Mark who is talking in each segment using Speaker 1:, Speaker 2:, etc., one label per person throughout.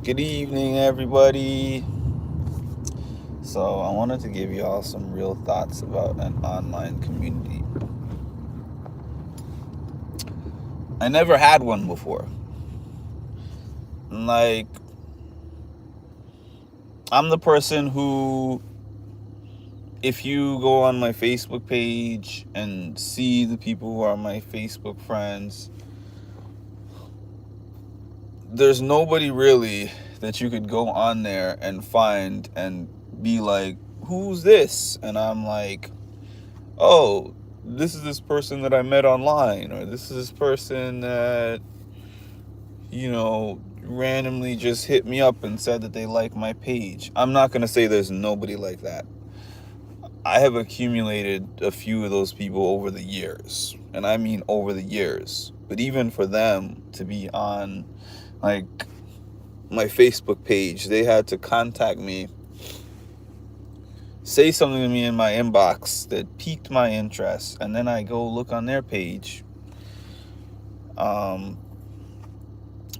Speaker 1: Good evening, everybody. So, I wanted to give y'all some real thoughts about an online community. I never had one before. Like, I'm the person who, if you go on my Facebook page and see the people who are my Facebook friends, there's nobody really that you could go on there and find and be like, who's this? And I'm like, oh, this is this person that I met online, or this is this person that, randomly just hit me up and said that they like my page. I'm not going to say there's nobody like that. I have accumulated a few of those people over the years, and I mean over the years. But even for them to be on, like, my Facebook page, they had to contact me, say something to me in my inbox that piqued my interest, and then I go look on their page,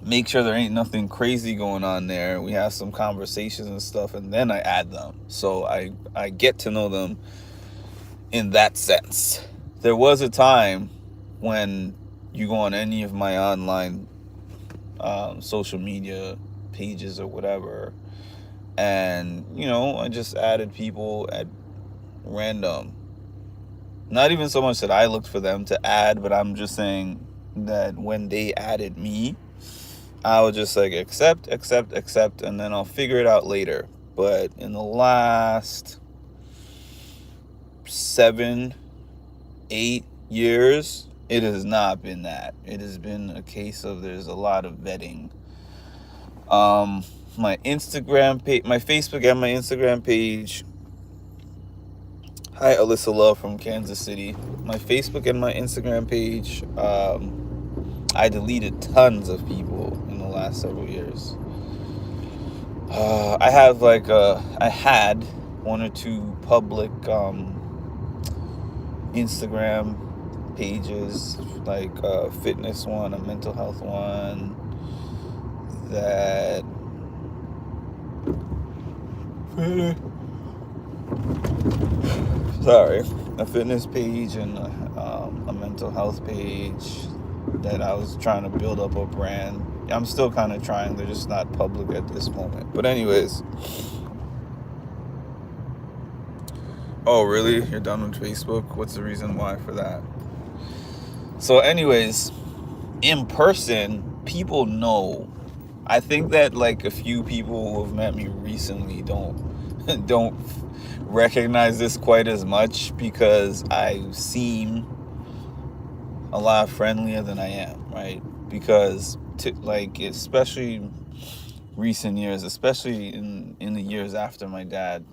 Speaker 1: make sure there ain't nothing crazy going on there. We have some conversations and stuff, and then I add them. So I get to know them in that sense. There was a time when you go on any of my online social media pages or whatever, and I just added people at random. Not even so much that I looked for them to add, but I'm just saying that when they added me, I would just like accept, and then I'll figure it out later. But in the last 7, 8 years, it has not been that. It has been a case of there's a lot of vetting. My Instagram page, my Facebook and my Instagram page. Hi, Alyssa Love from Kansas City. My Facebook and my Instagram page, I deleted tons of people in the last several years. I had one or two public Instagram pages, like a fitness one, a mental health one, that a fitness page and a mental health page that I was trying to build up a brand. I'm still kind of trying. They're just not public at this moment. But anyways. Oh, really? You're done with Facebook? What's the reason why for that? So anyways, in person, people know. I think that like a few people who have met me recently don't recognize this quite as much, because I seem a lot friendlier than I am, right? Because especially recent years, especially in the years after my dad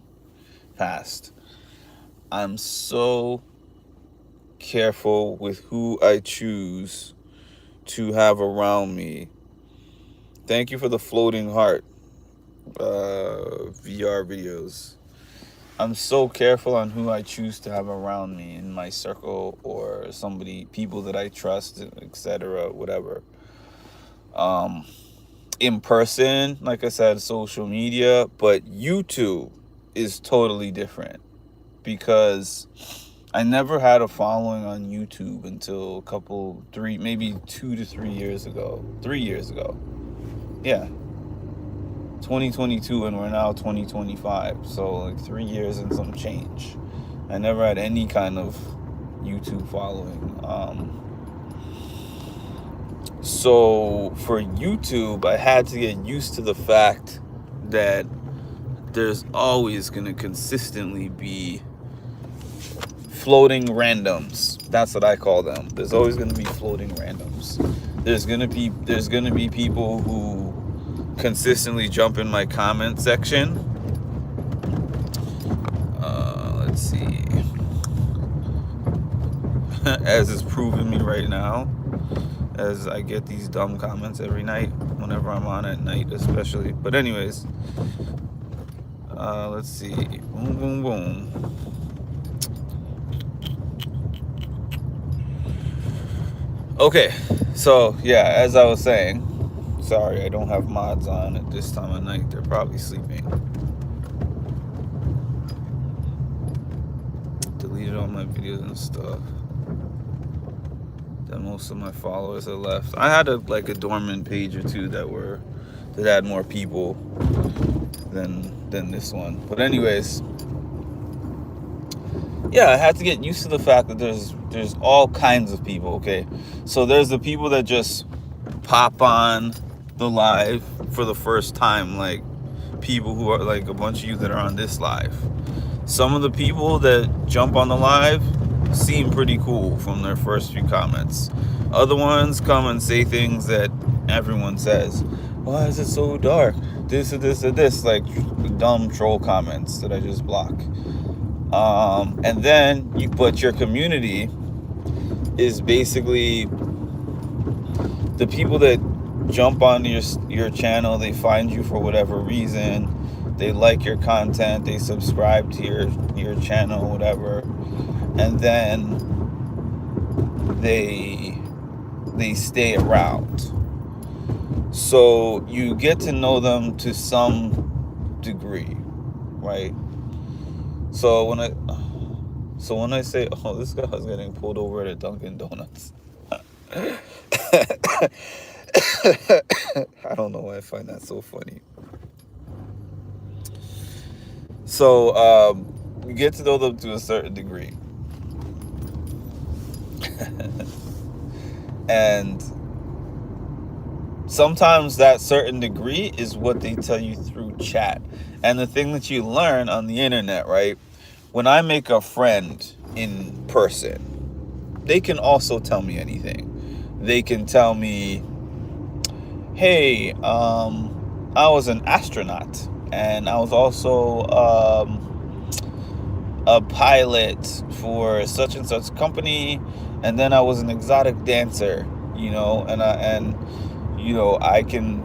Speaker 1: passed, I'm so careful with who I choose to have around me. Thank you for the floating heart VR videos. I'm so careful on who I choose to have around me in my circle, or people that I trust, etc., whatever. In person, like I said, social media, but YouTube is totally different, because I never had a following on YouTube until maybe 2 to 3 years ago. 3 years ago. Yeah. 2022, and we're now 2025. So like 3 years and some change. I never had any kind of YouTube following. So for YouTube, I had to get used to the fact that there's always going to consistently be floating randoms. That's what I call them. There's always going to be floating randoms. There's going to be people who consistently jump in my comment section. Let's see. As is proving me right now, as I get these dumb comments every night, whenever I'm on at night especially. But anyways, let's see. Boom, boom, boom. Okay, so yeah, as I was saying, Sorry, I don't have mods on at this time of night. They're probably sleeping. Deleted all my videos and stuff. Then most of my followers are left. I had a dormant page or two that had more people than this one. But anyways, yeah, I had to get used to the fact that there's all kinds of people. Okay, so there's the people that just pop on the live for the first time, like people who are like a bunch of you that are on this live. Some of the people that jump on the live seem pretty cool from their first few comments. Other ones come and say things that everyone says. Why is it so dark? This or this or this, like dumb troll comments that I just block. And then but your community is basically the people that jump on your channel. They find you for whatever reason. They like your content. They subscribe to your channel, whatever, and then they stay around. So you get to know them to some degree, right? So when I say, oh, this guy was getting pulled over at a Dunkin' Donuts. I don't know why I find that so funny. So you get to know them to a certain degree. And sometimes that certain degree is what they tell you through chat. And the thing that you learn on the internet, right? When I make a friend in person, they can also tell me anything. They can tell me, hey, I was an astronaut, and I was also a pilot for such and such company, and then I was an exotic dancer, and I can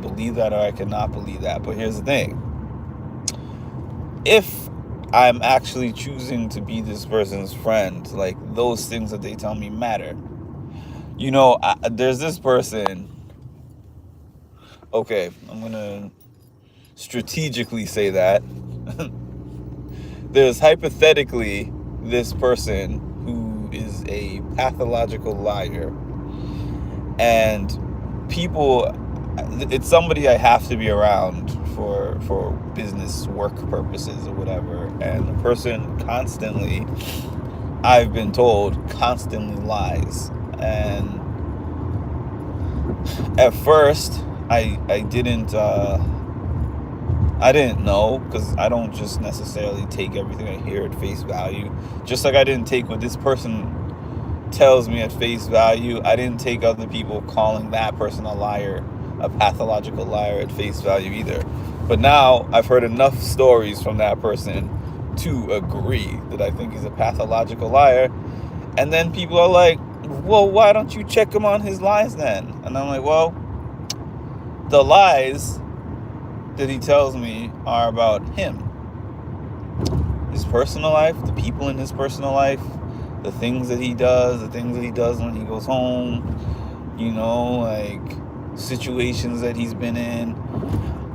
Speaker 1: believe that or I cannot believe that. But here's the thing. If I'm actually choosing to be this person's friend, like, those things that they tell me matter. There's this person. Okay, I'm going to strategically say that. There's hypothetically this person who is a pathological liar. And it's somebody I have to be around for business work purposes or whatever. And the person constantly, I've been told, constantly lies. And at first, I didn't know, because I don't just necessarily take everything I hear at face value. Just like I didn't take what this person tells me at face value, I didn't take other people calling that person a liar, a pathological liar, at face value either. But now I've heard enough stories from that person to agree that I think he's a pathological liar. And then people are like, well, why don't you check him on his lies then? And I'm like, well, the lies that he tells me are about him, his personal life, the people in his personal life, the things that he does, when he goes home, like situations that he's been in.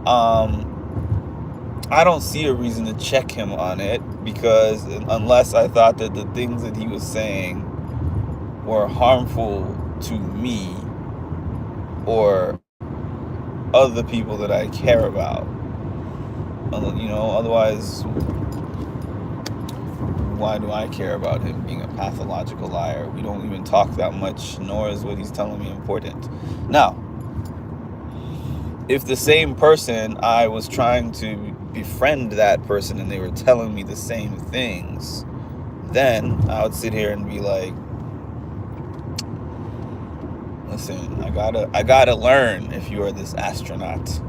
Speaker 1: I don't see a reason to check him on it, because unless I thought that the things that he was saying were harmful to me or other people that I care about. Otherwise, why do I care about him being a pathological liar? We don't even talk that much, nor is what he's telling me important. Now, if the same person, I was trying to befriend that person and they were telling me the same things, then I would sit here and be like, listen, I gotta learn if you are this astronaut.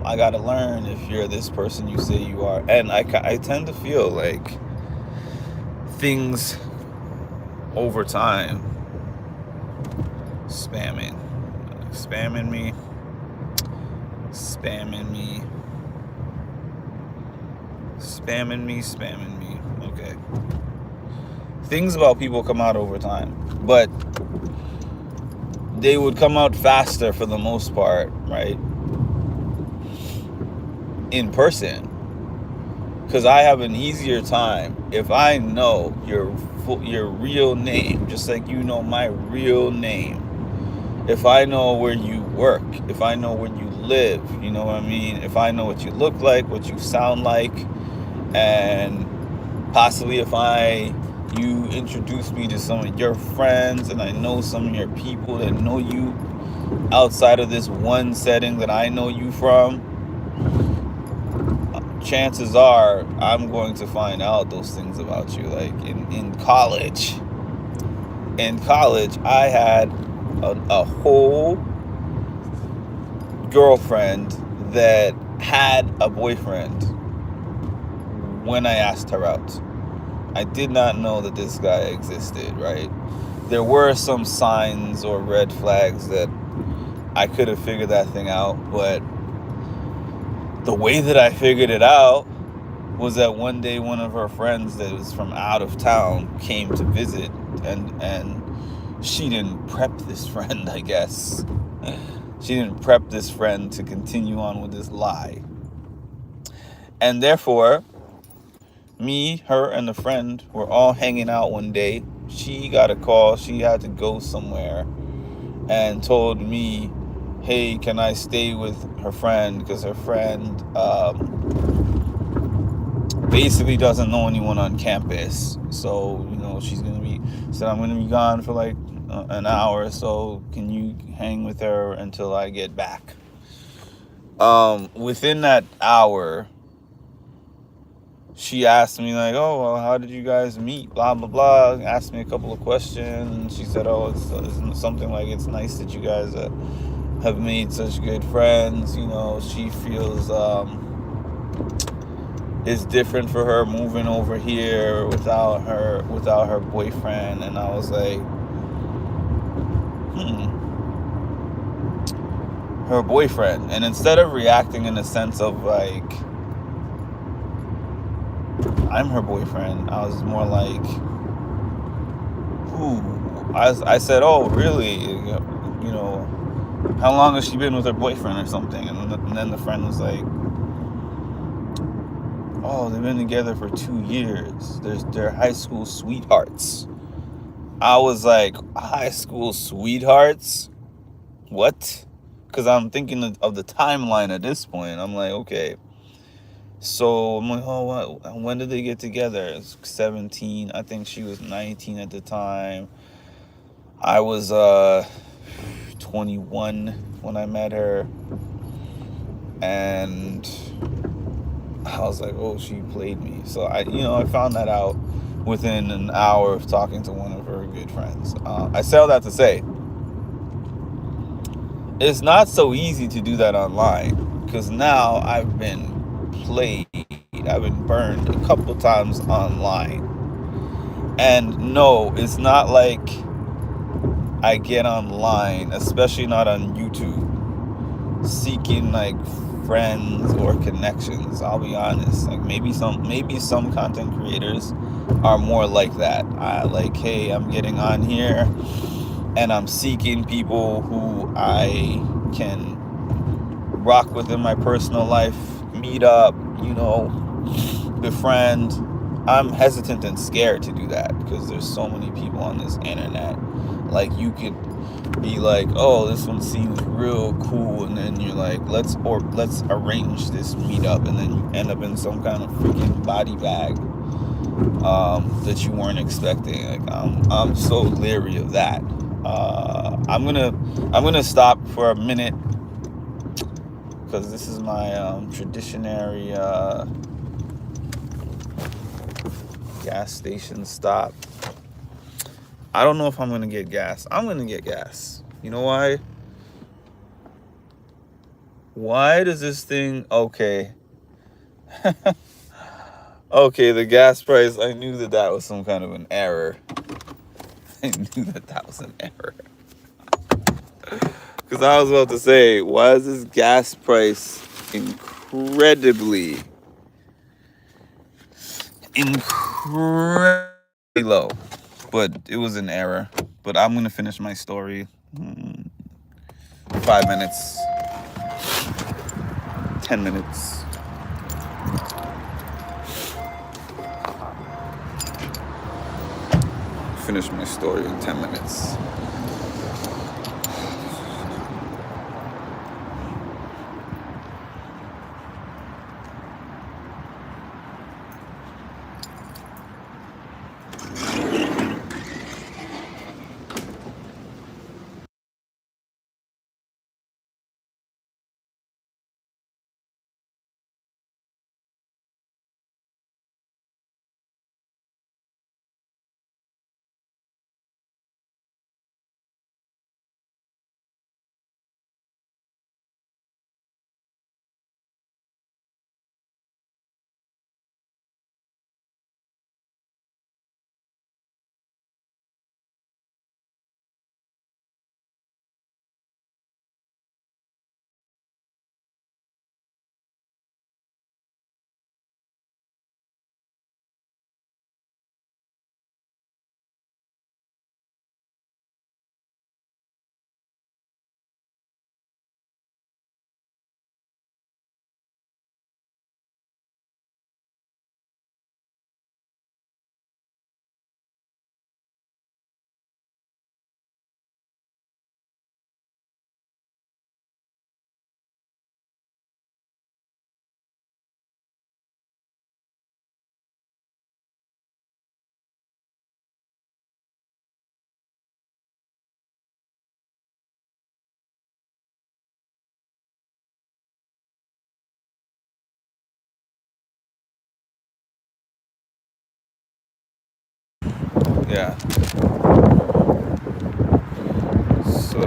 Speaker 1: I gotta learn if you're this person you say you are. And I tend to feel like things over time spamming me. Okay. Things about people come out over time. But they would come out faster for the most part, right? In person. Because I have an easier time if I know your real name, just like you know my real name. If I know where you work, if I know where you live, you know what I mean? If I know what you look like, what you sound like, and possibly if you introduce me to some of your friends and I know some of your people that know you outside of this one setting that I know you from, chances are I'm going to find out those things about you. Like in college. In college, I had a whole girlfriend that had a boyfriend when I asked her out. I did not know that this guy existed, right? There were some signs or red flags that I could have figured that thing out, but the way that I figured it out was that one day one of her friends that was from out of town came to visit, and she didn't prep this friend, I guess. She didn't prep this friend to continue on with this lie. And therefore, me, her, and the friend were all hanging out one day. She got a call. She had to go somewhere and told me, hey, can I stay with her friend? Because her friend basically doesn't know anyone on campus. So, said, I'm going to be gone for like an hour. So can you hang with her until I get back? Within that hour, she asked me like, oh, well, how did you guys meet? Blah, blah, blah. Asked me a couple of questions. She said, oh, it's something like, it's nice that you guys have made such good friends. She feels it's different for her moving over here without her boyfriend. And I was like, her boyfriend. And instead of reacting in the sense of like, I'm her boyfriend, I was more like, ooh. I said, oh, really? How long has she been with her boyfriend or something? And then the friend was like, oh, they've been together for 2 years. They're high school sweethearts. I was like, high school sweethearts? What? Because I'm thinking of the timeline at this point. I'm like, okay. So I'm like, oh, when did they get together? It's 17. I think she was 19 at the time. I was 21 when I met her. And I was like, oh, she played me. So I found that out within an hour of talking to one of her good friends. I say all that to say, it's not so easy to do that online, because now I've been played, I've been burned a couple times online. And no, it's not like I get online, especially not on YouTube, seeking like friends or connections. I'll be honest, like maybe some content creators are more like that. Like, hey, I'm getting on here and I'm seeking people who I can rock with in my personal life, meet up, befriend. I'm hesitant and scared to do that because there's so many people on this internet. Like, you could be like, oh, this one seems real cool, and then you're like, let's arrange this meetup, and then you end up in some kind of freaking body bag that you weren't expecting. Like, I'm so leery of that. I'm gonna stop for a minute because this is my traditionary gas station stop. I don't know if I'm gonna get gas. I'm gonna get gas. You know why? Why does this thing... Okay. Okay, the gas price. I knew that was some kind of an error. I knew that was an error. Because I was about to say, why is this gas price incredibly low? But it was an error. But I'm going to finish my story. 5 minutes, 10 minutes. Finish my story in 10 minutes. Yeah. So,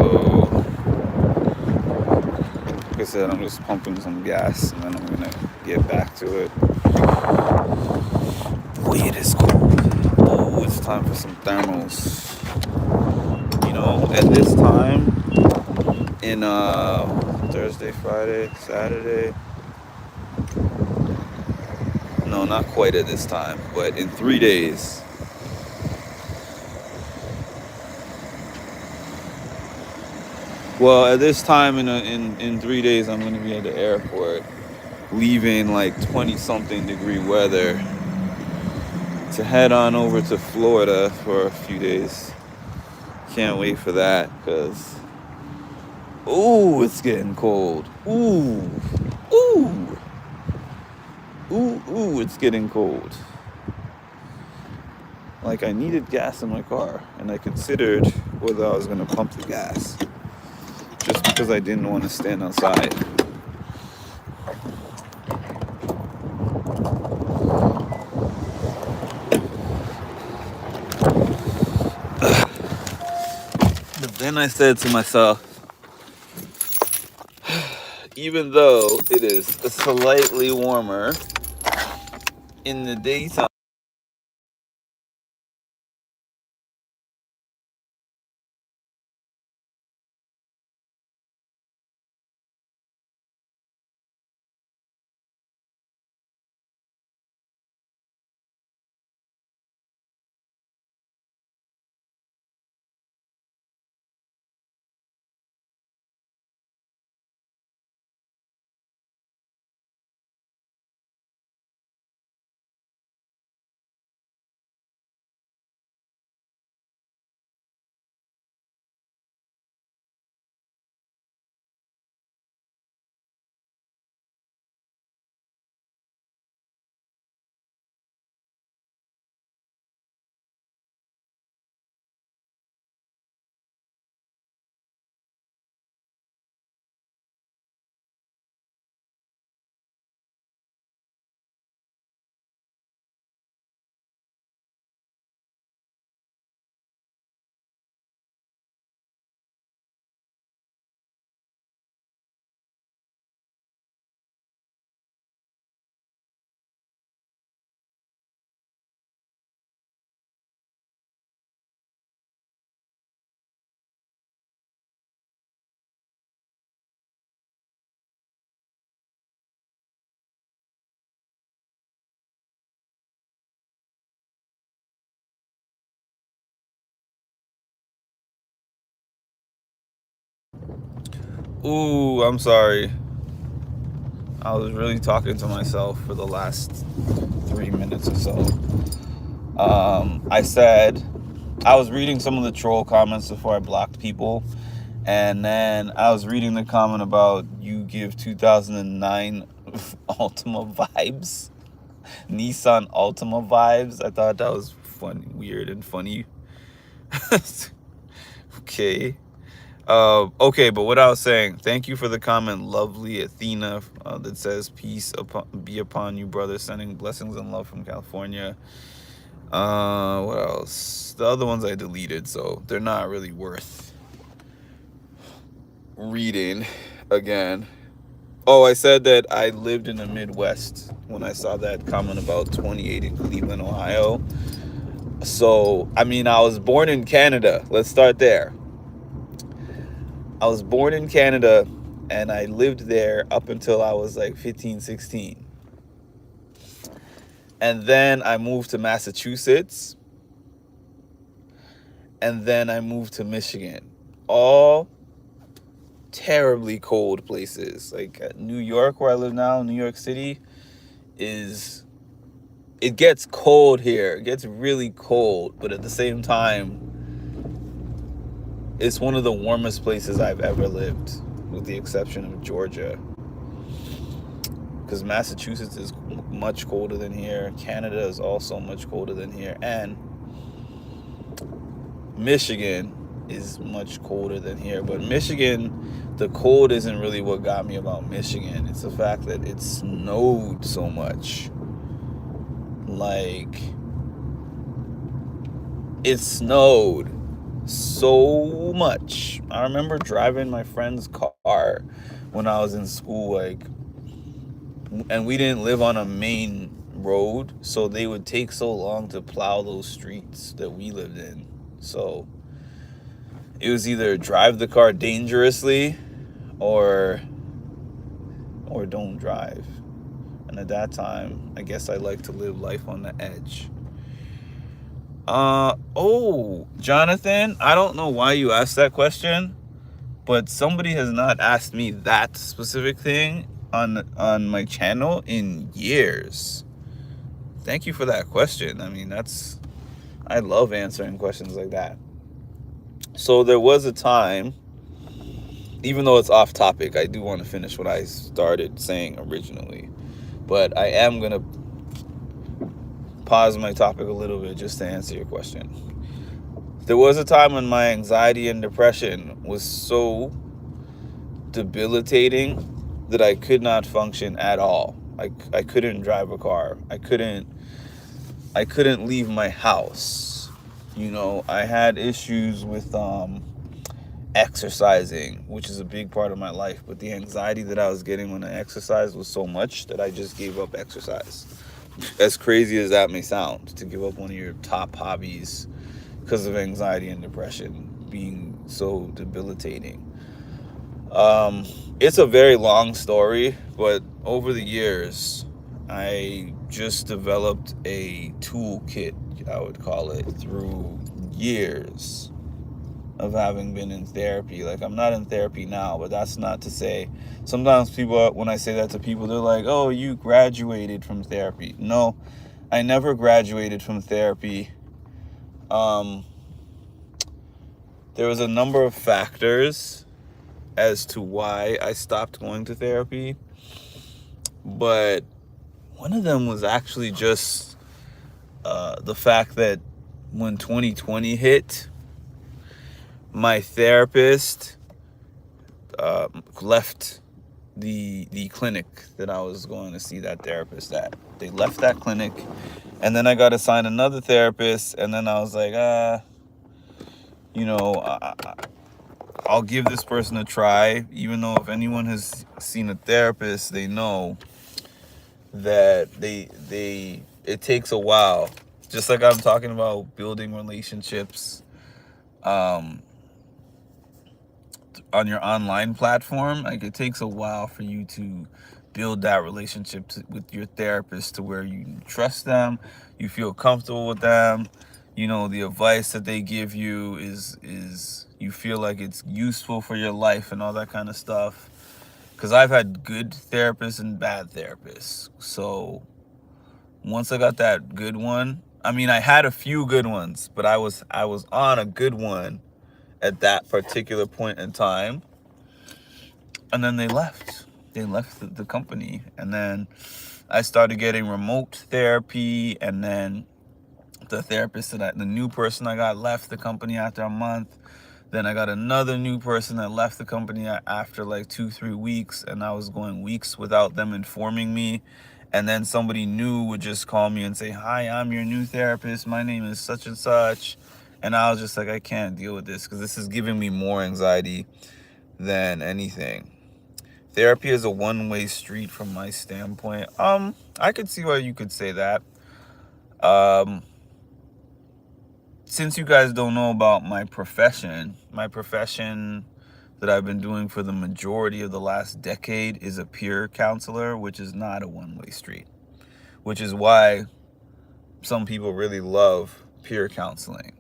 Speaker 1: like I said, I'm just pumping some gas and then I'm gonna get back to it. Weed is cold. Oh, it's time for some thermals. At this time in Thursday, Friday, Saturday. No, not quite at this time, but in 3 days. Well, at this time in 3 days, I'm gonna be at the airport, leaving like 20 something degree weather to head on over to Florida for a few days. Can't wait for that because, ooh, it's getting cold. Ooh, ooh, ooh, it's getting cold. Like, I needed gas in my car, and I considered whether I was gonna pump the gas just because I didn't want to stand outside. But then I said to myself, even though it is slightly warmer in the daytime, Ooh, I'm sorry. I was really talking to myself for the last 3 minutes or so. I said I was reading some of the troll comments before I blocked people, and then I was reading the comment about you give 2009 Altima vibes, Nissan Altima vibes. I thought that was funny, weird, and funny. Okay. Okay, but what I was saying, thank you for the comment, lovely Athena, that says peace be upon you, brother, sending blessings and love from California. What else? The other ones I deleted, so they're not really worth reading again. Oh, I said that I lived in the Midwest when I saw that comment about 28 in Cleveland, Ohio. So, I mean, I was born in Canada. Let's start there. I was born in Canada, and I lived there up until I was like 15, 16. And then I moved to Massachusetts. And then I moved to Michigan. All terribly cold places. Like New York, where I live now, New York City, it gets cold here. It gets really cold. But at the same time, it's one of the warmest places I've ever lived, with the exception of Georgia. Because Massachusetts is much colder than here. Canada is also much colder than here. And Michigan is much colder than here. But Michigan, the cold isn't really what got me about Michigan. It's the fact that it snowed so much. Like, it snowed so much. I remember driving my friend's car when I was in school, like, and we didn't live on a main road, so they would take so long to plow those streets that we lived in. So it was either drive the car dangerously or don't drive. And at that time, I guess I like to live life on the edge. Oh, Jonathan, I don't know why you asked that question, but somebody has not asked me that specific thing on my channel in years. Thank you for that question. I mean, I love answering questions like that. So there was a time, even though it's off topic, I do want to finish what I started saying originally, but I am going to pause my topic a little bit just to answer your question. There was a time when my anxiety and depression was so debilitating that I could not function at all. I couldn't drive a car. I couldn't leave my house. You know, I had issues with exercising, which is a big part of my life, but the anxiety that I was getting when I exercised was so much that I just gave up exercise. As crazy as that may sound, to give up one of your top hobbies because of anxiety and depression being so debilitating. It's a very long story, but over the years, I just developed a toolkit, I would call it, through years of having been in therapy. Like, I'm not in therapy now, but that's not to say, sometimes people, when I say that to people, they're like, oh, you graduated from therapy. No, I never graduated from therapy. There was a number of factors as to why I stopped going to therapy, but one of them was actually just the fact that when 2020 hit, my therapist left the clinic that I was going to see that therapist at. They left that clinic, and then I got assigned another therapist, and then I was like, I'll give this person a try, even though if anyone has seen a therapist, they know that it takes a while. Just like I'm talking about building relationships on your online platform, like, it takes a while for you to build that relationship with your therapist to where you trust them, you feel comfortable with them, the advice that they give you is you feel like it's useful for your life and all that kind of stuff. Because I've had good therapists and bad therapists. So once I got that good one, I mean, I had a few good ones, but I was on a good one at that particular point in time, and then they left. They left the company, and then I started getting remote therapy, and then the new person I got left the company after a month. Then I got another new person that left the company after like 2-3 weeks, and I was going weeks without them informing me. And then somebody new would just call me and say, "Hi, I'm your new therapist. My name is such and such." And I was just like, I can't deal with this because this is giving me more anxiety than anything. Therapy is a one-way street from my standpoint. I could see why you could say that. Um, since you guys don't know about my profession that I've been doing for the majority of the last decade is a peer counselor, which is not a one-way street, which is why some people really love peer counseling.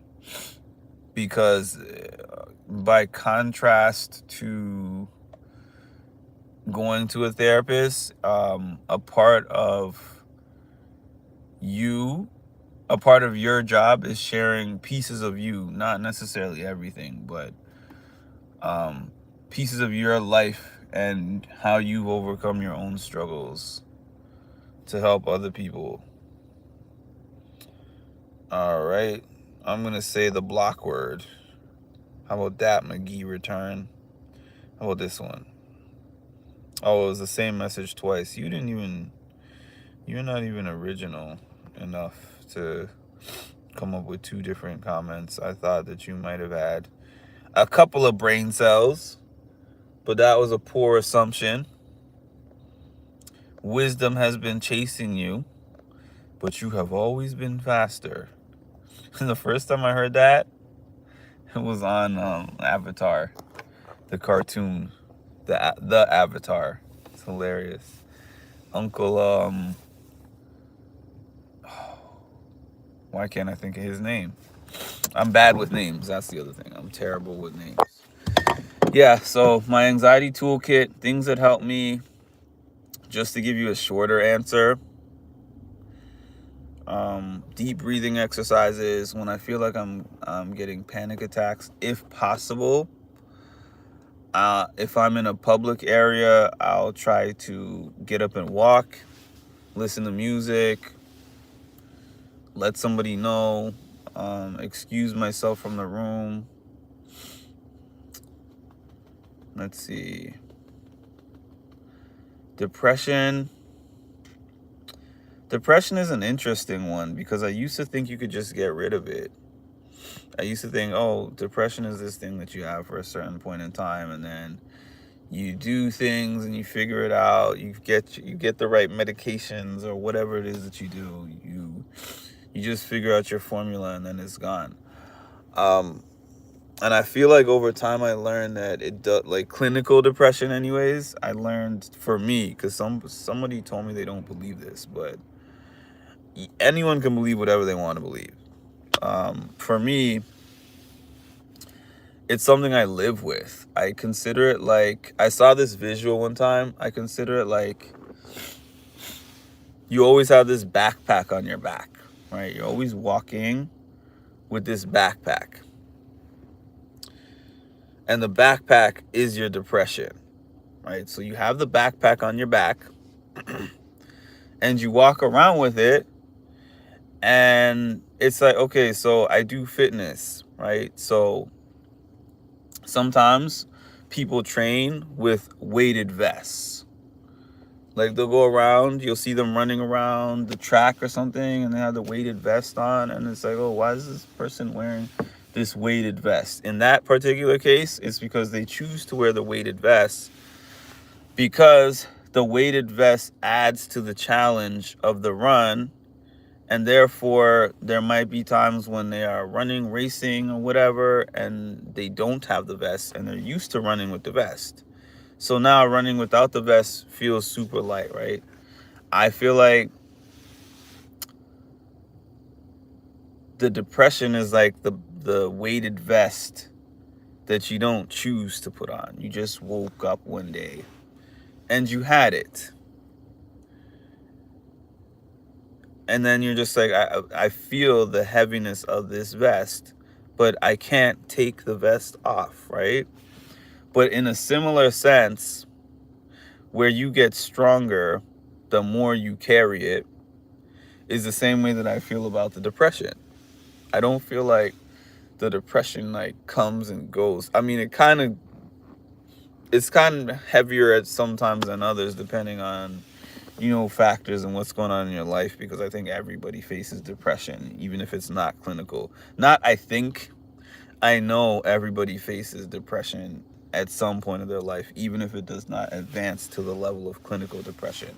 Speaker 1: Because by contrast to going to a therapist, a part of your job is sharing pieces of you, not necessarily everything, but pieces of your life and how you've overcome your own struggles to help other people. All right, I'm gonna say the block word. How about that, McGee return? How about this one? Oh, it was the same message twice. You're not even original enough to come up with 2 different comments. I thought that you might have had a couple of brain cells, but that was a poor assumption. Wisdom has been chasing you, but you have always been faster. And the first time I heard that, it was on Avatar, the cartoon, the Avatar. It's hilarious. Uncle, why can't I think of his name? I'm bad with names. That's the other thing. I'm terrible with names. Yeah, so my anxiety toolkit, things that help me, just to give you a shorter answer. Deep breathing exercises when I feel like I'm getting panic attacks, if possible. If I'm in a public area, I'll try to get up and walk, listen to music, let somebody know, excuse myself from the room. Let's see. Depression is an interesting one because I used to think you could just get rid of it. I used to think, oh, depression is this thing that you have for a certain point in time, and then you do things and you figure it out. You get the right medications or whatever it is that you do. You just figure out your formula and then it's gone. And I feel like over time I learned that it does, like clinical depression anyways, I learned for me, because somebody told me they don't believe this, but anyone can believe whatever they want to believe. For me, it's something I live with. I consider it like, I saw this visual one time. I consider it like you always have this backpack on your back, right? You're always walking with this backpack. And the backpack is your depression, right? So you have the backpack on your back and you walk around with it. And it's like, okay, so I do fitness, right? So sometimes people train with weighted vests. Like they'll go around, you'll see them running around the track or something, and they have the weighted vest on. And it's like, oh, why is this person wearing this weighted vest? In that particular case, it's because they choose to wear the weighted vest because the weighted vest adds to the challenge of the run. And therefore, there might be times when they are running, racing, or whatever, and they don't have the vest, and they're used to running with the vest. So now running without the vest feels super light, right? I feel like the depression is like the weighted vest that you don't choose to put on. You just woke up one day and you had it. And then you're just like, I feel the heaviness of this vest, but I can't take the vest off, right? But in a similar sense, where you get stronger the more you carry it, is the same way that I feel about the depression. I don't feel like the depression like comes and goes. I mean, it's kind of heavier at sometimes than others, depending on, factors and what's going on in your life, because I think everybody faces depression, even if it's not clinical. Not, I think, I know everybody faces depression at some point of their life, even if it does not advance to the level of clinical depression.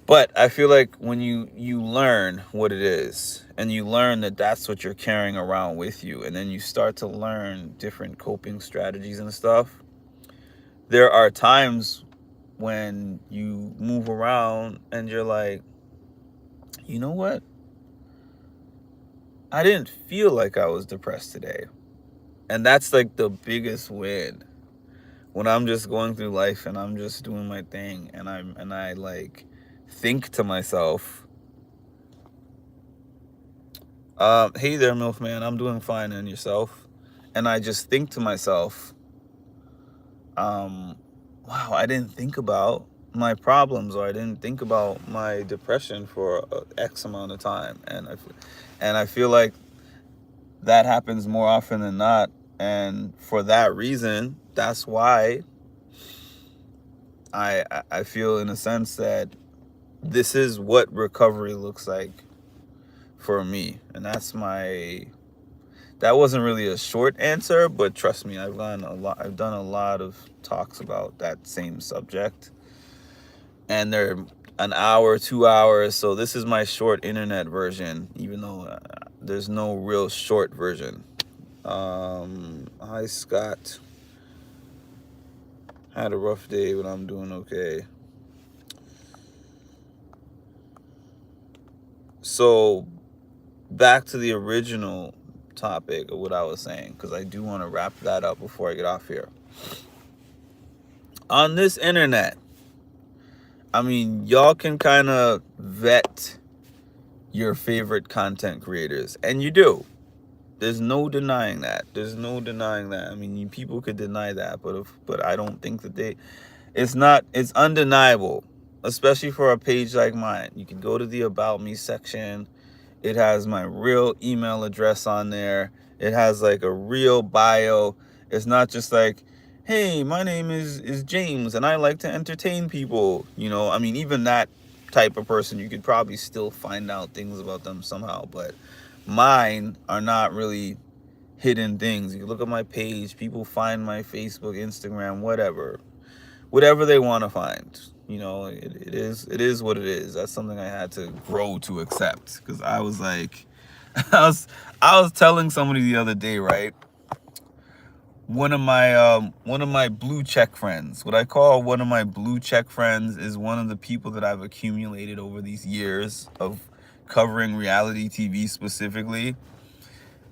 Speaker 1: But I feel like when you learn what it is, and you learn that that's what you're carrying around with you, and then you start to learn different coping strategies and stuff, there are times when you move around and you're like, you know what? I didn't feel like I was depressed today. And that's like the biggest win. When I'm just going through life and I'm just doing my thing, and I like think to myself, hey there, Milfman, I'm doing fine, and yourself? And I just think to myself, wow, I didn't think about my problems, or I didn't think about my depression for X amount of time. And I feel like that happens more often than not. And for that reason, that's why I feel, in a sense, that this is what recovery looks like for me. And that wasn't really a short answer, but trust me, I've done a lot of talks about that same subject. And they're an hour, 2 hours. So this is my short internet version, even though there's no real short version. Hi, Scott. Had a rough day, but I'm doing okay. So back to the original topic of what I was saying, because I do want to wrap that up before I get off here. On this internet, I mean, y'all can kind of vet your favorite content creators, and you do. There's no denying that. I mean, people could deny that, but I don't think that it's undeniable, especially for a page like mine. You can go to the About Me section. It has my real email address on there. It has like a real bio. It's not just like, hey, my name is James and I like to entertain people. I mean, even that type of person, you could probably still find out things about them somehow. But mine are not really hidden things. You look at my page, people find my Facebook, Instagram, whatever they want to find. It is what it is. That's something I had to grow to accept, because I was like, I was telling somebody the other day, right? One of my blue check friends, what I call one of my blue check friends, is one of the people that I've accumulated over these years of covering reality TV specifically,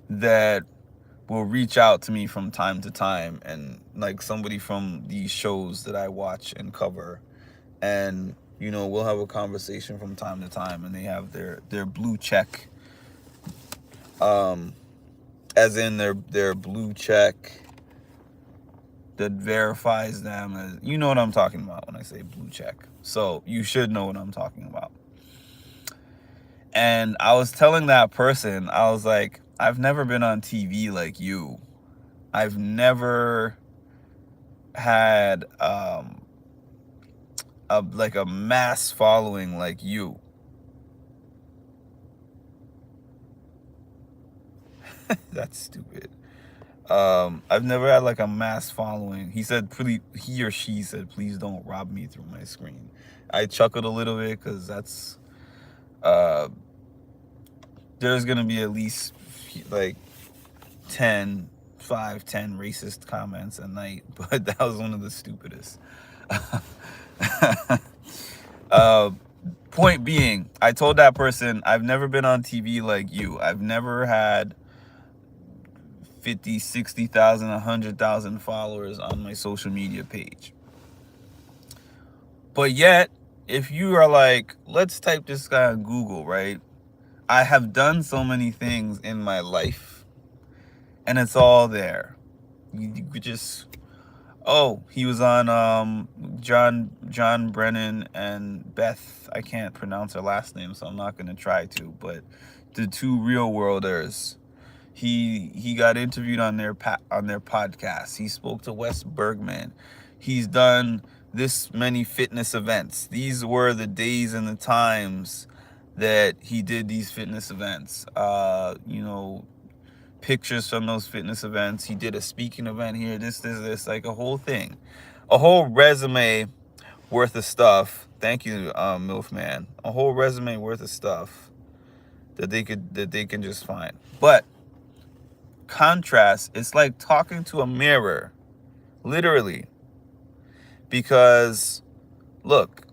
Speaker 1: that will reach out to me from time to time, and like somebody from these shows that I watch and cover, and we'll have a conversation from time to time, and they have their blue check, as in their blue check that verifies them as, you know what I'm talking about when I say blue check. So you should know what I'm talking about. And I was telling that person, I was like, I've never been on TV like you. I've never had a mass following like you. That's stupid. I've never had like a mass following. He or she said, please don't rob me through my screen. I chuckled a little bit, because that's there's gonna be at least like 10 racist comments a night, but that was one of the stupidest. Point being, I told that person, I've never been on TV like you. I've never had 50, 60,000, 100,000 followers on my social media page. But yet, if you are like, let's type this guy on Google, right? I have done so many things in my life, and it's all there. You could just, oh, he was on John Brennan and Beth. I can't pronounce her last name, so I'm not gonna try to. But the two Real Worlders, he got interviewed on their podcast. He spoke to Wes Bergman. He's done this many fitness events. These were the days and the times that he did these fitness events. Pictures from those fitness events. He did a speaking event here, this, like a whole thing. A whole resume worth of stuff. Thank you, MILF Man. A whole resume worth of stuff that they can just find. But contrast, it's like talking to a mirror, literally. Because look,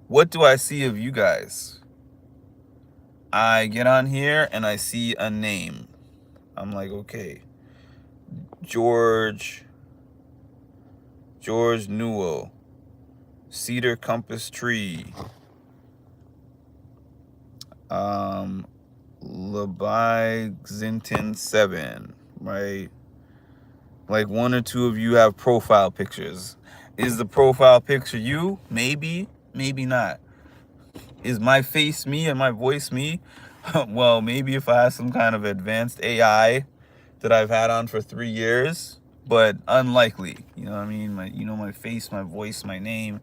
Speaker 1: what do I see of you guys? I get on here and I see a name. I'm like, okay, George Newell, Cedar Compass Tree, Lebyxinton 7, right? Like one or two of you have profile pictures. Is the profile picture you? Maybe, maybe not. Is my face me and my voice me? Well, maybe if I have some kind of advanced AI that I've had on for 3 years, but unlikely. You know what I mean? My face, my voice, my name.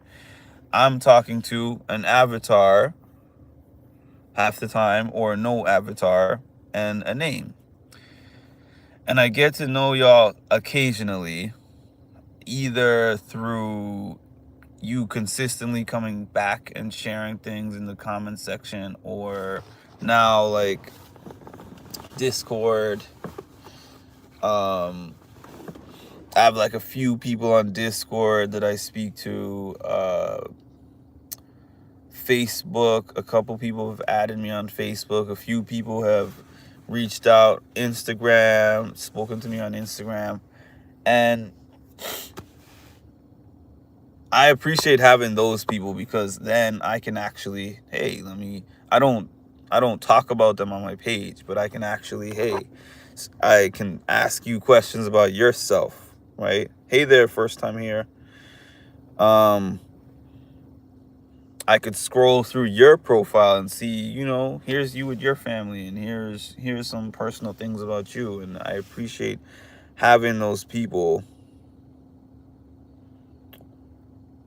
Speaker 1: I'm talking to an avatar half the time, or no avatar, and a name. And I get to know y'all occasionally, either through you consistently coming back and sharing things in the comment section, or now like Discord. I have like a few people on Discord that I speak to. Facebook, a couple people have added me on Facebook. A few people have reached out. Instagram, spoken to me on Instagram. And I appreciate having those people, because then I can actually, hey, I don't talk about them on my page, but I can actually, hey, I can ask you questions about yourself, right? Hey there, first time here. I could scroll through your profile and see, here's you with your family, and here's some personal things about you. And I appreciate having those people.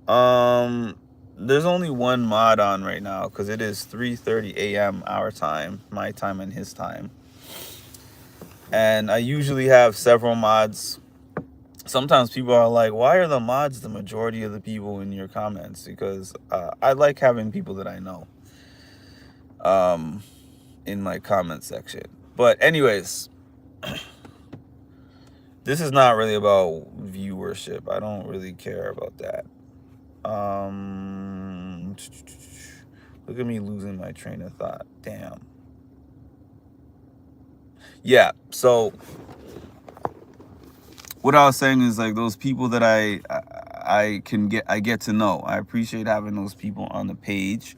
Speaker 1: There's only one mod on right now, because it is 3:30 a.m. our time, my time and his time. And I usually have several mods. Sometimes people are like, why are the mods the majority of the people in your comments? Because I like having people that I know in my comment section. But anyways, this is not really about viewership. I don't really care about that. Look at me losing my train of thought. Damn. Yeah, so what I was saying is, like, those people that I get to know. I appreciate having those people on the page.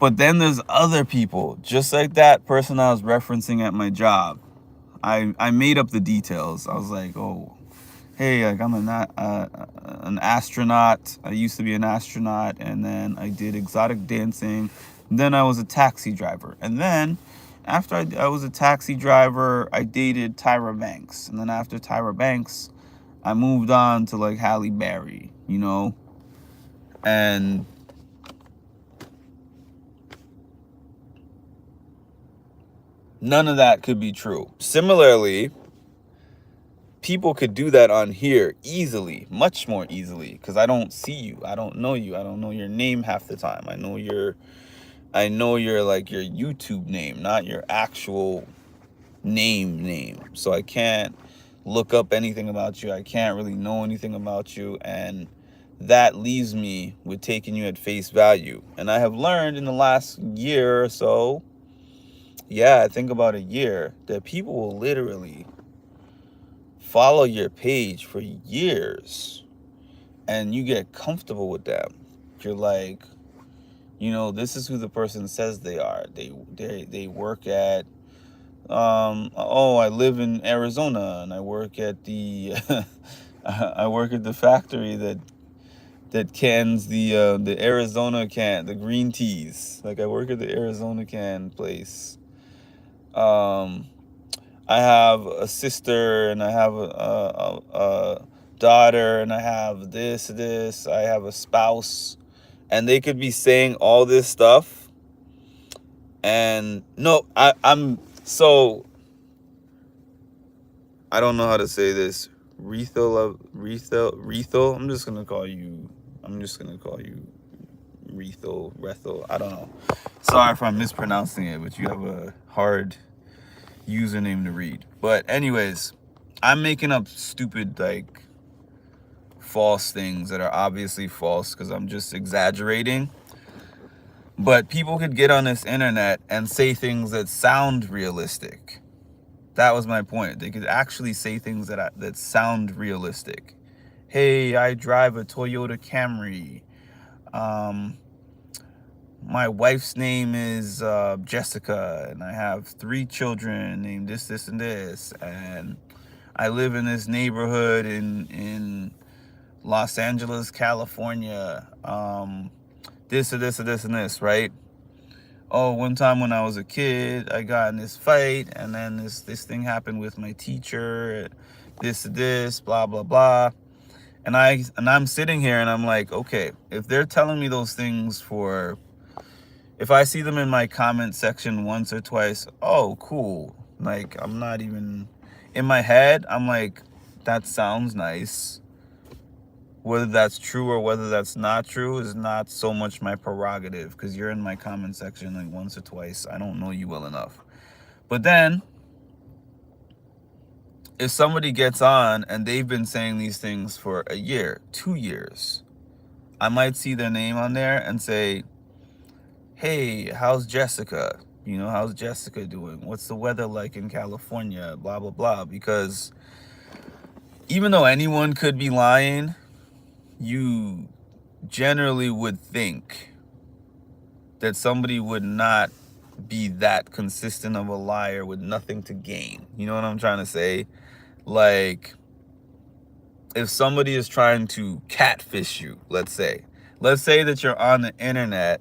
Speaker 1: But then there's other people, just like that person I was referencing at my job. I made up the details. I was like, oh, hey, like, I'm an astronaut. I used to be an astronaut, and then I did exotic dancing. And then I was a taxi driver. And then after I was a taxi driver, I dated Tyra Banks. And then after Tyra Banks, I moved on to like Halle Berry, and none of that could be true. Similarly, people could do that on here easily, much more easily, because I don't see you. I don't know you. I don't know your name half the time. I know your like your YouTube name, not your actual name. So I can't look up anything about you. I can't really know anything about you. And that leaves me with taking you at face value. And I have learned in the last year or so, yeah, I think about a year, that people will literally follow your page for years and you get comfortable with them. You're like, this is who the person says they are. They work at I live in Arizona and I work at the I work at the factory that cans the Arizona the green teas. Like, I work at the Arizona can place. I have a sister and I have a daughter and I have this. I have a spouse, and they could be saying all this stuff. And no, I'm so, I don't know how to say this. Rethel. I'm just gonna call you Rethel. I don't know. Sorry if I'm mispronouncing it, but you have a hard username to read. But anyways, I'm making up stupid, like, false things that are obviously false because I'm just exaggerating. But people could get on this internet and say things that sound realistic. That was my point. They could actually say things that sound realistic. Hey, I drive a Toyota Camry. My wife's name is Jessica, and I have 3 children named this, and this. And I live in this neighborhood in Los Angeles, California. This, and this, right? Oh, one time when I was a kid, I got in this fight, and then this thing happened with my teacher, this, blah, blah, blah. And I'm sitting here and I'm like, okay, if they're telling me those things if I see them in my comment section once or twice, oh, cool. Like, I'm not even, in my head, I'm like, that sounds nice. Whether that's true or whether that's not true is not so much my prerogative, because you're in my comment section like once or twice. I don't know you well enough. But then, if somebody gets on and they've been saying these things for a year, 2 years, I might see their name on there and say, hey, how's Jessica? How's Jessica doing? What's the weather like in California? Blah, blah, blah. Because even though anyone could be lying, you generally would think that somebody would not be that consistent of a liar with nothing to gain. You know what I'm trying to say? Like, if somebody is trying to catfish you, let's say that you're on the internet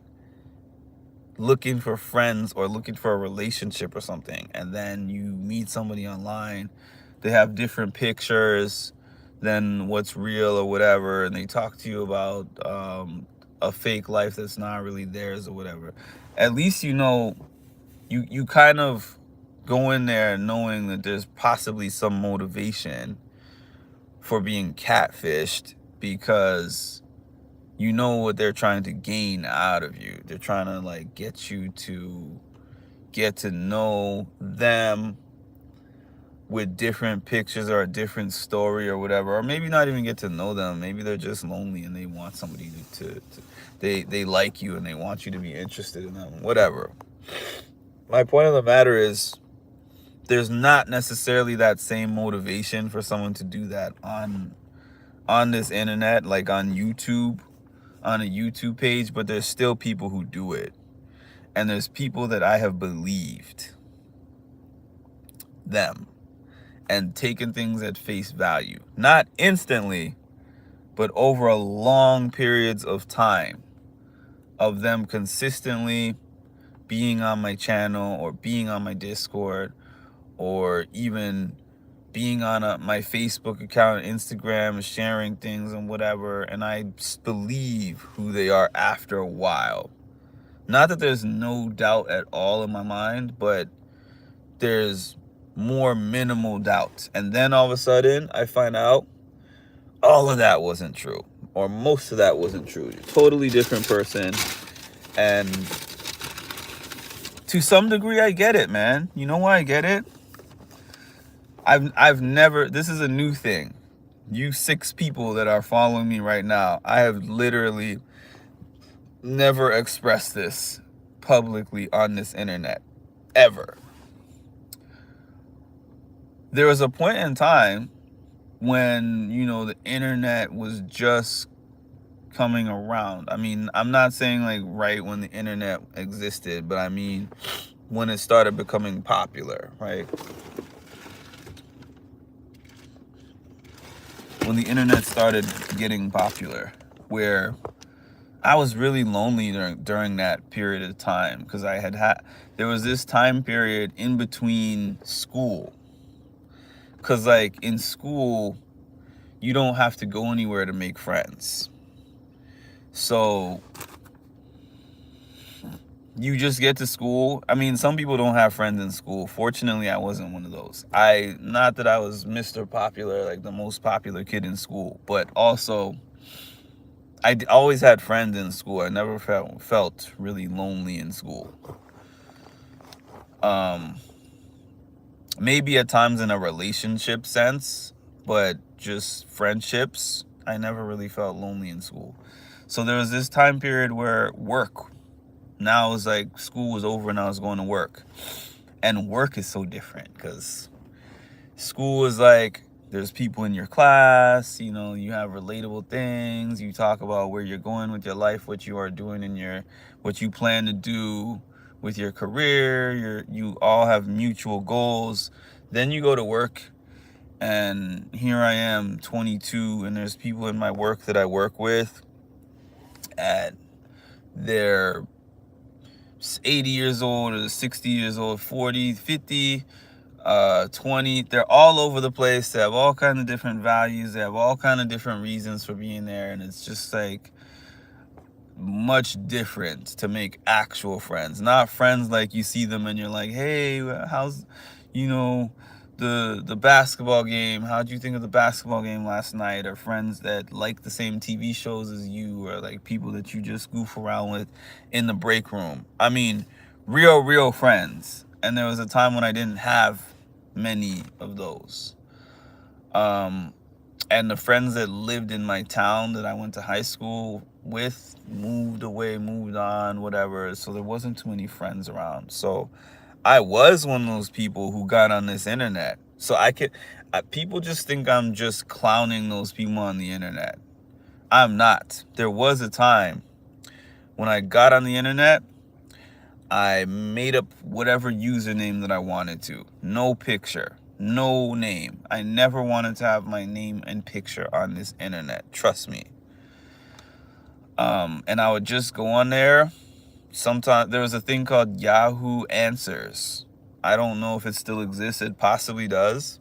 Speaker 1: looking for friends or looking for a relationship or something, and then you meet somebody online, they have different pictures than what's real or whatever, and they talk to you about a fake life that's not really theirs or whatever. At least you kind of go in there knowing that there's possibly some motivation for being catfished, because you know what they're trying to gain out of you. They're trying to, like, get you to get to know them with different pictures or a different story or whatever, or maybe not even get to know them. Maybe they're just lonely and they want somebody they like you and they want you to be interested in them, whatever. My point of the matter is, there's not necessarily that same motivation for someone to do that on this internet, like on YouTube, on a YouTube page, but there's still people who do it. And there's people that I have believed them and taken things at face value. Not instantly, but over long periods of time, of them consistently being on my channel or being on my Discord or even being on my Facebook account, Instagram, sharing things and whatever. And I believe who they are after a while. Not that there's no doubt at all in my mind, but there's more minimal doubt. And then all of a sudden, I find out all of that wasn't true, or most of that wasn't true. You're a totally different person. And to some degree, I get it, man. You know why I get it? I've never, this is a new thing, You 6 people that are following me right now, I have literally never expressed this publicly on this internet, ever. There was a point in time when, you know, the internet was just coming around. I mean, I'm not saying like right when the internet existed, but I mean when it started becoming popular, right? When the internet started getting popular, where I was really lonely during that period of time, because there was this time period in between school. Because like in school, you don't have to go anywhere to make friends. So you just get to school. I mean, some people don't have friends in school. Fortunately, I wasn't one of those. Not that I was Mr. Popular, like the most popular kid in school, but also always had friends in school. I never felt really lonely in school. Maybe at times in a relationship sense, but just friendships, I never really felt lonely in school. So there was this time period where now it was like school was over and I was going to work. And work is so different, because school is like, there's people in your class, you know, you have relatable things, you talk about where you're going with your life, what you are doing in what you plan to do with your career, you all have mutual goals. Then you go to work, and here I am, 22, and there's people in my work that I work with, and they're 80 years old or 60 years old, 40, 50, 20. They're all over the place. They have all kinds of different values. They have all kinds of different reasons for being there, and it's just like much different to make actual friends. Not friends like you see them and you're like, hey, how's, you know, the basketball game? How'd you think of the basketball game last night? Or friends that like the same TV shows as you, or like people that you just goof around with in the break room. I mean, real friends. And there was a time when I didn't have many of those. And the friends that lived in my town that I went to high school with moved away, moved on, whatever. So there wasn't too many friends around. So I was one of those people who got on this internet. So people just think I'm just clowning those people on the internet. I'm not. There was a time when I got on the internet, I made up whatever username that I wanted to. No picture, no name. I never wanted to have my name and picture on this internet. Trust me. And I would just go on there. Sometimes there was a thing called Yahoo Answers. I don't know if it still exists. It possibly does.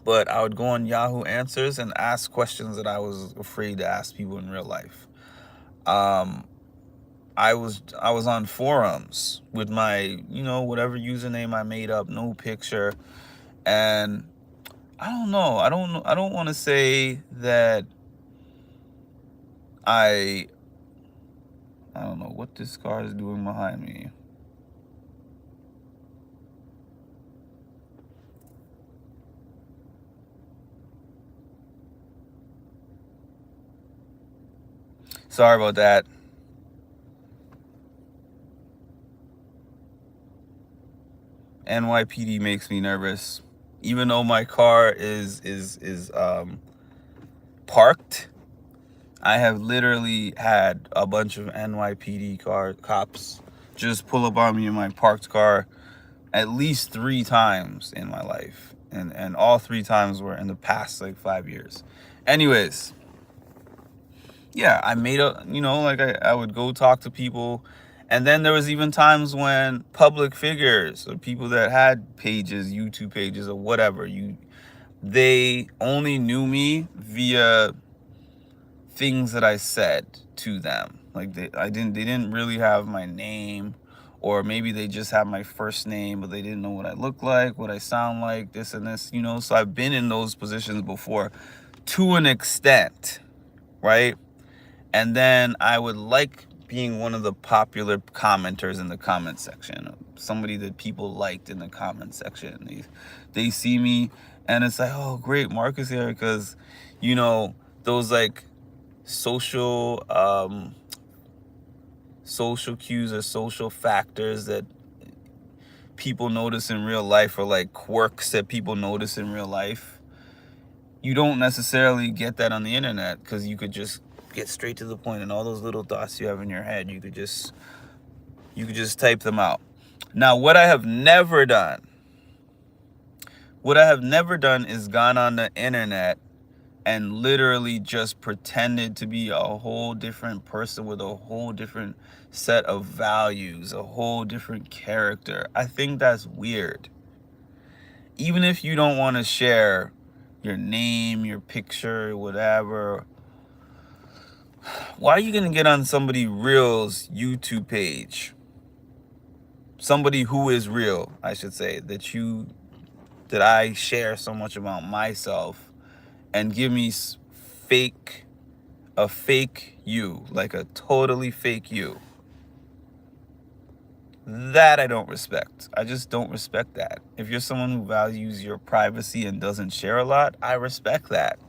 Speaker 1: But I would go on Yahoo Answers and ask questions that I was afraid to ask people in real life. I was on forums with my, you know, whatever username I made up, no picture. And I don't know. I don't want to say that I don't know what this car is doing behind me. Sorry about that. NYPD makes me nervous. Even though my car is parked, I have literally had a bunch of NYPD cops just pull up on me in my parked car at least 3 times in my life. And all 3 times were in the past like 5 years. Anyways, yeah, I made I would go talk to people. And then there was even times when public figures or people that had pages, YouTube pages or whatever, they only knew me via things that I said to them. Like they didn't really have my name, or maybe they just have my first name, but they didn't know what I look like, what I sound like, this and this, you know. So I've been in those positions before to an extent, right? And then I would like being one of the popular commenters in the comment section. somebody that people liked in the comment section. They see me, and it's like, oh great, Mark is here, because you know those like social social cues or social factors that people notice in real life, or like quirks that people notice in real life. You don't necessarily get that on the internet, because you could just get straight to the point, and all those little thoughts you have in your head, you could just type them out. Now, what I have never done is gone on the internet and literally just pretended to be a whole different person with a whole different set of values, a whole different character. I think that's weird. Even if you don't want to share your name, your picture, whatever, why are you going to get on somebody real's YouTube page? Somebody who is real, I should say, that I share so much about myself, and give me a fake you, like a totally fake you. That I don't respect. I just don't respect that. If you're someone who values your privacy and doesn't share a lot, I respect that.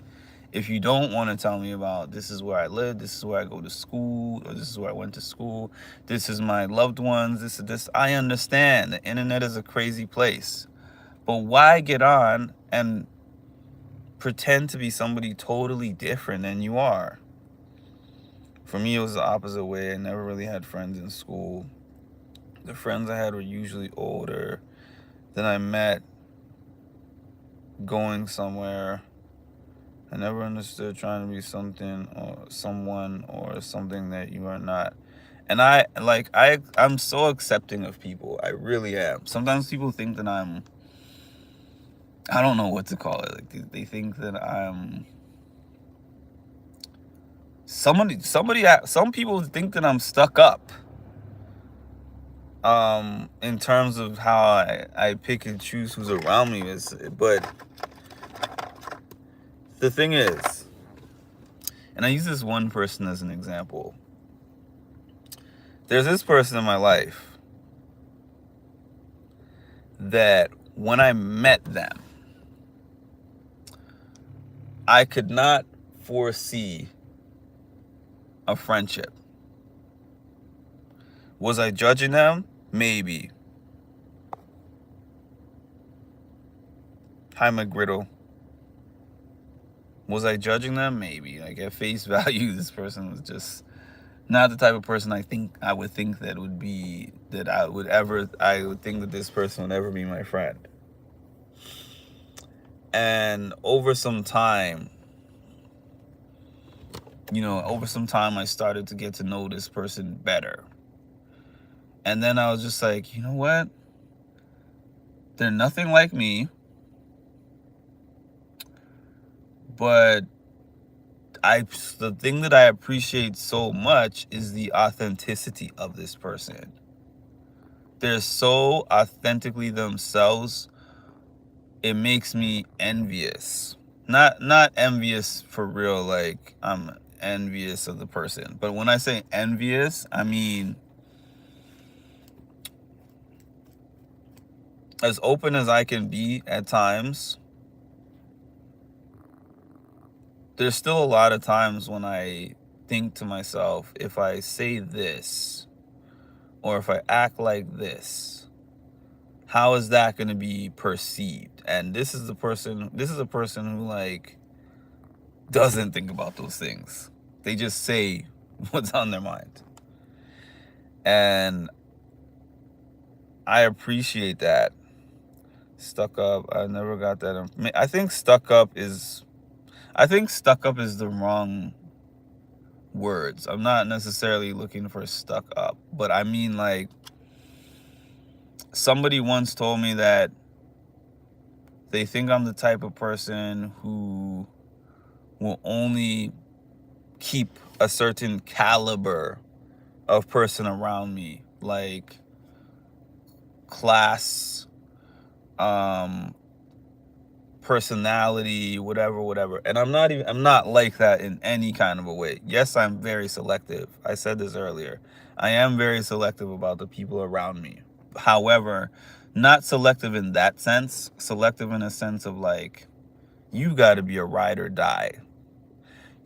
Speaker 1: If you don't want to tell me about, this is where I live, this is where I go to school, or this is where I went to school, this is my loved ones, this, I understand. The internet is a crazy place. But why get on and pretend to be somebody totally different than you are? For me, it was the opposite way. I never really had friends in school. The friends I had were usually older than I met going somewhere. I never understood trying to be something or someone or something that you are not. And I'm so accepting of people. I really am. Sometimes people think that I don't know what to call it. Like they think that I'm some people think that I'm stuck up. In terms of how I pick and choose who's around me, but the thing is, and I use this one person as an example. There's this person in my life that when I met them, I could not foresee a friendship. Was I judging them? Maybe. Hi, McGriddle. Was I judging them? Maybe. Like at face value, this person was just not the type of person I would think that I would think that this person would ever be my friend. And over some time, I started to get to know this person better. And then I was just like, you know what? They're nothing like me. But the thing that I appreciate so much is the authenticity of this person. They're so authentically themselves. It makes me envious. Not envious for real, like I'm envious of the person. But when I say envious, I mean as open as I can be at times. There's still a lot of times when I think to myself, if I say this, or if I act like this, how is that going to be perceived? And this is a person who like doesn't think about those things. They just say what's on their mind. And I appreciate that. Stuck up, I never got that. I think stuck up is the wrong words. I'm not necessarily looking for stuck up, but I mean, like, somebody once told me that they think I'm the type of person who will only keep a certain caliber of person around me, like class, personality, whatever. And I'm not like that in any kind of a way. Yes, I'm very selective. I said this earlier. I am very selective about the people around me. However, not selective in that sense, selective in a sense of like, you got to be a ride or die.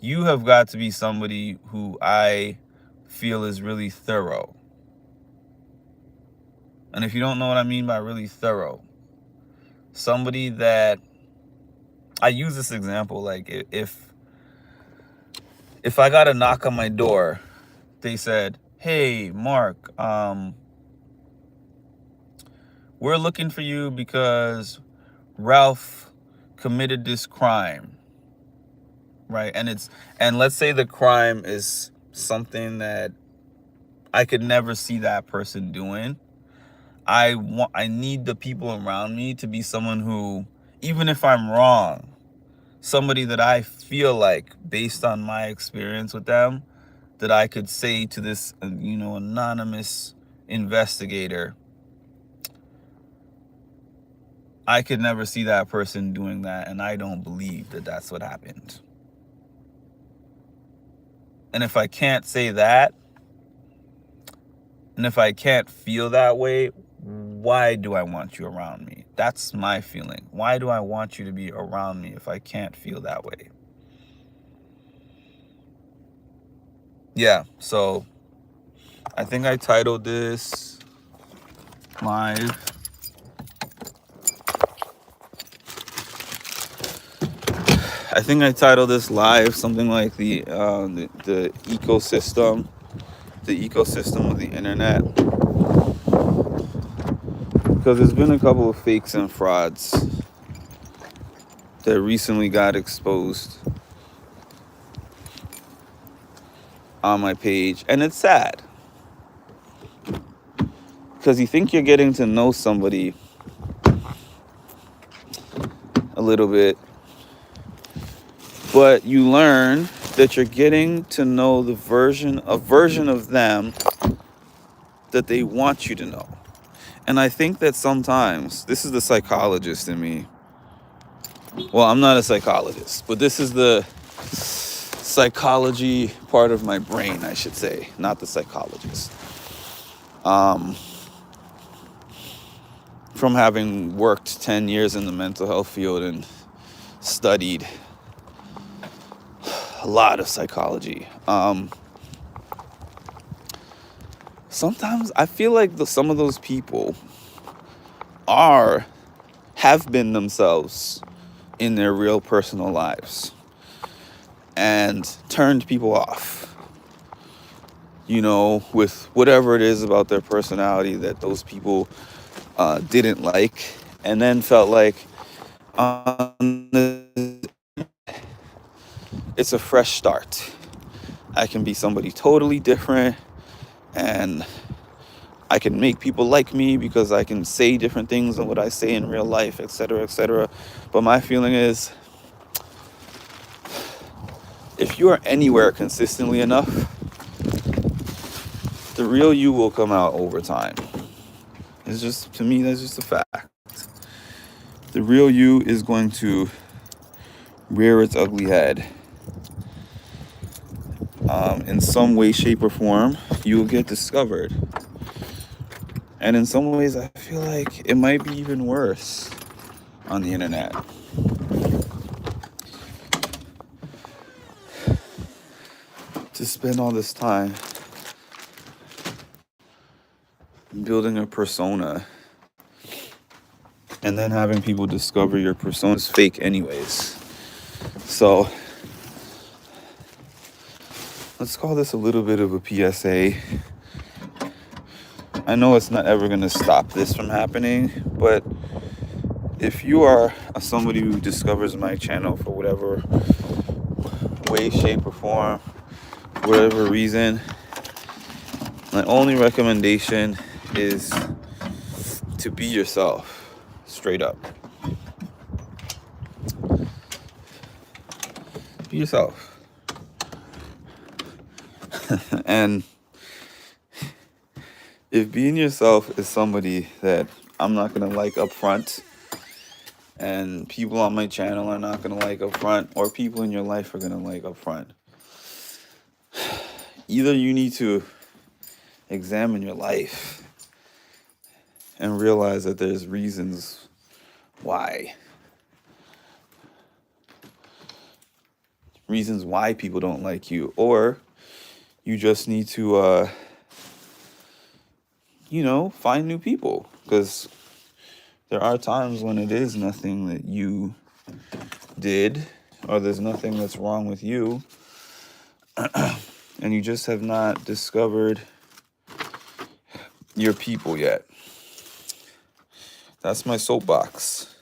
Speaker 1: You have got to be somebody who I feel is really thorough. And if you don't know what I mean by really thorough, somebody that, I use this example, like if I got a knock on my door, they said, "Hey, Mark, we're looking for you because Ralph committed this crime," right? And let's say the crime is something that I could never see that person doing. I need the people around me to be someone who, even if I'm wrong, somebody that I feel like, based on my experience with them, that I could say to this, anonymous investigator, I could never see that person doing that, and I don't believe that that's what happened. And if I can't say that, and if I can't feel that way, why do I want you around me? That's my feeling. Why do I want you to be around me if I can't feel that way? Yeah, so I think I titled this live, something like the ecosystem, of the internet, because there's been a couple of fakes and frauds that recently got exposed on my page, and it's sad because you think you're getting to know somebody a little bit, but you learn that you're getting to know a version of them that they want you to know. And I think that sometimes, this is the psychologist in me. Well, I'm not a psychologist, but this is the psychology part of my brain, I should say, not the psychologist. From having worked 10 years in the mental health field and studied a lot of psychology. Sometimes I feel like some of those people have been themselves in their real personal lives and turned people off, with whatever it is about their personality that those people didn't like, and then felt like it's a fresh start. I can be somebody totally different, and I can make people like me because I can say different things than what I say in real life, etc., etc. But my feeling is, if you are anywhere consistently enough, the real you will come out over time. It's just, to me, that's just a fact. The real you is going to rear its ugly head. In some way, shape, or form, you will get discovered. And in some ways, I feel like it might be even worse on the internet. To spend all this time building a persona and then having people discover your persona is fake anyways. So let's call this a little bit of a PSA. I know it's not ever going to stop this from happening, but if you are somebody who discovers my channel for whatever way, shape, or form, whatever reason, my only recommendation is to be yourself, straight up. Be yourself. And if being yourself is somebody that I'm not going to like up front, and people on my channel are not going to like up front, or people in your life are going to like up front, either you need to examine your life and realize that there's reasons why. Reasons why people don't like you. Or you just need to, find new people. Because there are times when it is nothing that you did, or there's nothing that's wrong with you, and you just have not discovered your people yet. That's my soapbox.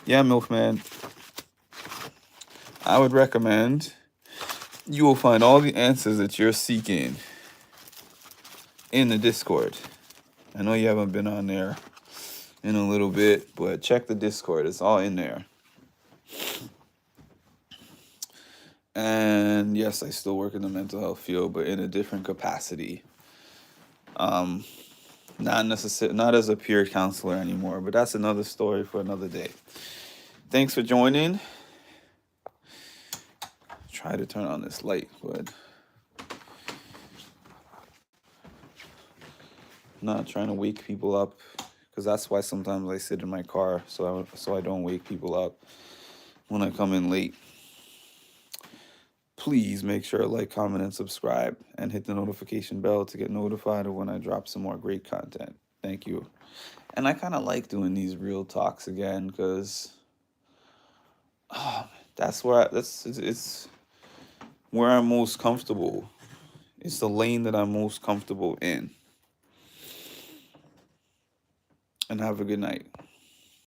Speaker 1: Yeah, Milkman. I would recommend you will find all the answers that you're seeking in the Discord. I know you haven't been on there in a little bit, but check the Discord. It's all in there. And yes, I still work in the mental health field, but in a different capacity. Not as a peer counselor anymore, but that's another story for another day. Thanks for joining. Try to turn on this light, but I'm not trying to wake people up, because that's why sometimes I sit in my car so I don't wake people up when I come in late. Please make sure to like, comment, and subscribe, and hit the notification bell to get notified of when I drop some more great content. Thank you. And I kind of like doing these real talks again, because it's where I'm most comfortable. It's the lane that I'm most comfortable in. And have a good night.